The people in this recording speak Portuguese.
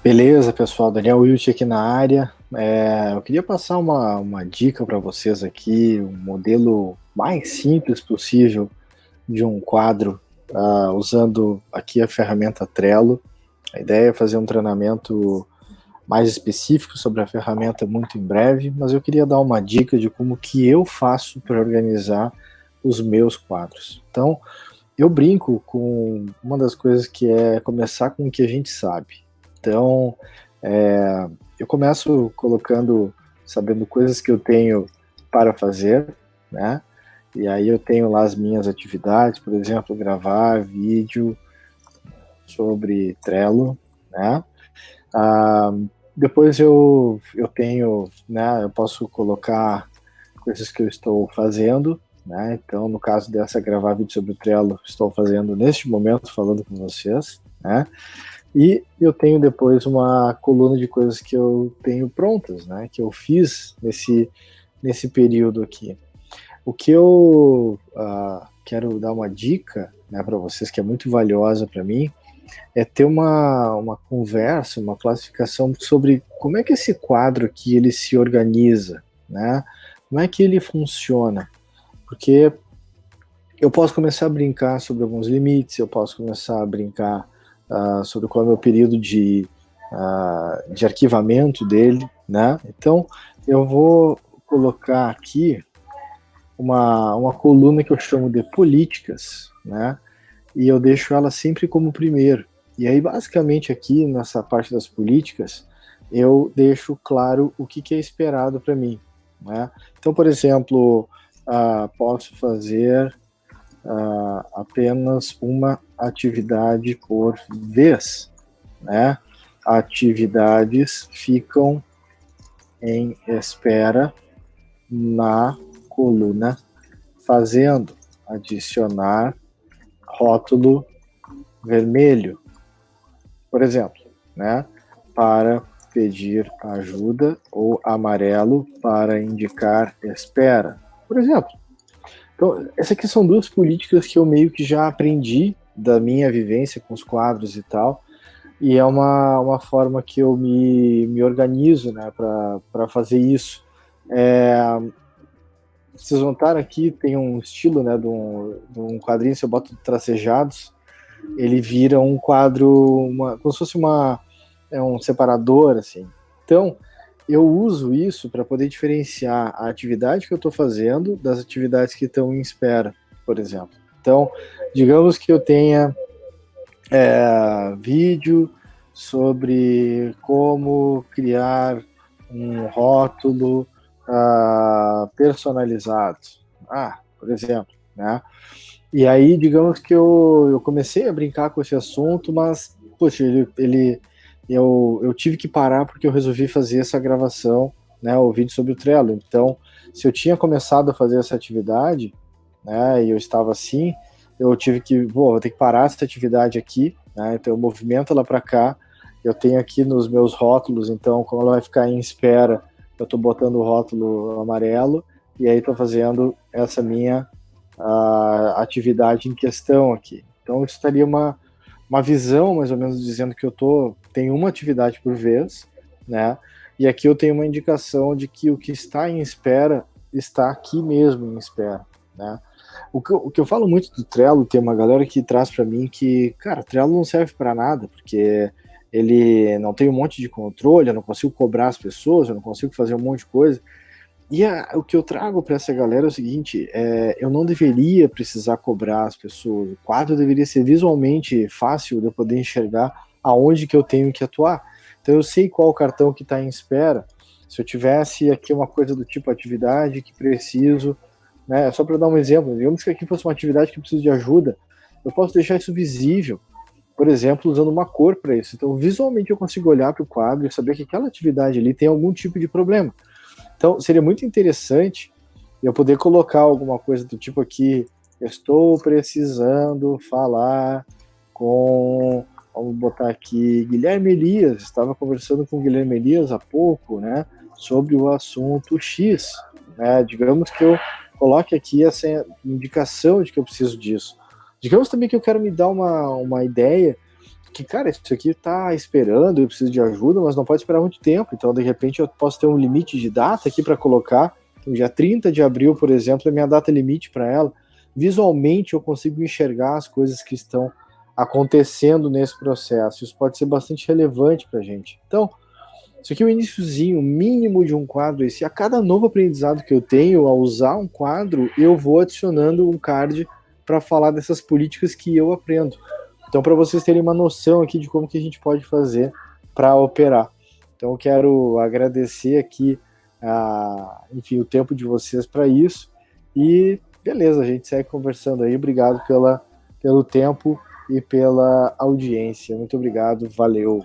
Beleza, pessoal, Daniel Wilt aqui na área. Eu queria passar uma dica para vocês aqui, um modelo mais simples possível de um quadro, usando aqui a ferramenta Trello. A ideia é fazer um treinamento mais específico sobre a ferramenta muito em breve, mas eu queria dar uma dica de como que eu faço para organizar os meus quadros. Então, eu brinco com uma das coisas que é começar com o que a gente sabe. Então, eu começo sabendo coisas que eu tenho para fazer, né? E aí eu tenho lá as minhas atividades, por exemplo, gravar vídeo sobre Trello, né? Ah, Depois eu tenho, né? Eu posso colocar coisas que eu estou fazendo, né? Então, no caso dessa gravar vídeo sobre o Trello, estou fazendo neste momento, falando com vocês, né? E eu tenho depois uma coluna de coisas que eu tenho prontas, né? Que eu fiz nesse período aqui. O que eu quero dar uma dica, né, para vocês, que é muito valiosa para mim, é ter uma conversa, uma classificação sobre como é que esse quadro aqui ele se organiza, né? Como é que ele funciona? Porque eu posso começar a brincar sobre alguns limites, eu posso começar a brincar sobre qual é o meu período de arquivamento dele, né? Então, eu vou colocar aqui uma coluna que eu chamo de políticas, né? E eu deixo ela sempre como primeiro. E aí, basicamente, aqui nessa parte das políticas, eu deixo claro o que é esperado para mim, né? Então, por exemplo, posso fazer apenas uma atividade por vez, né? Atividades ficam em espera na coluna fazendo, adicionar rótulo vermelho, por exemplo, né? Para pedir ajuda ou amarelo para indicar espera, por exemplo. Então, essas aqui são duas políticas que eu meio que já aprendi da minha vivência com os quadros e tal, e é uma forma que eu me organizo, né, para fazer isso. Vocês notaram aqui, tem um estilo, né, de um quadrinho, se eu boto tracejados, ele vira um quadro, como se fosse um separador, assim. Então, eu uso isso para poder diferenciar a atividade que eu estou fazendo das atividades que estão em espera, por exemplo. Então, digamos que eu tenha vídeo sobre como criar um rótulo personalizado, por exemplo, né? E aí, digamos que eu comecei a brincar com esse assunto, mas, poxa, eu tive que parar porque eu resolvi fazer essa gravação, né, o vídeo sobre o Trello. Então, se eu tinha começado a fazer essa atividade, né, e eu estava assim, eu tive que, vou ter que parar essa atividade aqui, né, então eu movimento ela para cá, eu tenho aqui nos meus rótulos, então, como ela vai ficar em espera, eu estou botando o rótulo amarelo, e aí estou fazendo essa minha atividade em questão aqui. Então, isso estaria uma visão, mais ou menos, dizendo que tenho uma atividade por vez, né? E aqui eu tenho uma indicação de que o que está em espera está aqui mesmo em espera, né? O que eu falo muito do Trello, tem uma galera que traz para mim que, cara, o Trello não serve para nada, porque ele não tem um monte de controle, eu não consigo cobrar as pessoas, eu não consigo fazer um monte de coisa. E o que eu trago para essa galera é o seguinte: eu não deveria precisar cobrar as pessoas. O quadro deveria ser visualmente fácil de eu poder enxergar aonde que eu tenho que atuar. Então eu sei qual o cartão que está em espera. Se eu tivesse aqui uma coisa do tipo atividade que preciso, né? Só para dar um exemplo, digamos que aqui fosse uma atividade que eu preciso de ajuda, eu posso deixar isso visível, por exemplo, usando uma cor para isso. Então visualmente eu consigo olhar para o quadro e saber que aquela atividade ali tem algum tipo de problema. Então, seria muito interessante eu poder colocar alguma coisa do tipo aqui: estou precisando falar com, vamos botar aqui, Guilherme Elias. Estava conversando com o Guilherme Elias há pouco, né, sobre o assunto X, né? Digamos que eu coloque aqui essa indicação de que eu preciso disso. Digamos também que eu quero me dar uma ideia que, cara, isso aqui tá esperando, eu preciso de ajuda, mas não pode esperar muito tempo, então de repente eu posso ter um limite de data aqui para colocar, então, dia 30 de abril, por exemplo, é minha data limite para ela. Visualmente eu consigo enxergar as coisas que estão acontecendo nesse processo, isso pode ser bastante relevante para a gente. Então, isso aqui é o iniciozinho, mínimo de um quadro. E se a cada novo aprendizado que eu tenho ao usar um quadro, eu vou adicionando um card para falar dessas políticas que eu aprendo. Então, para vocês terem uma noção aqui de como que a gente pode fazer para operar. Então, eu quero agradecer aqui, enfim, o tempo de vocês para isso. E beleza, a gente segue conversando aí. Obrigado pelo tempo e pela audiência. Muito obrigado, valeu.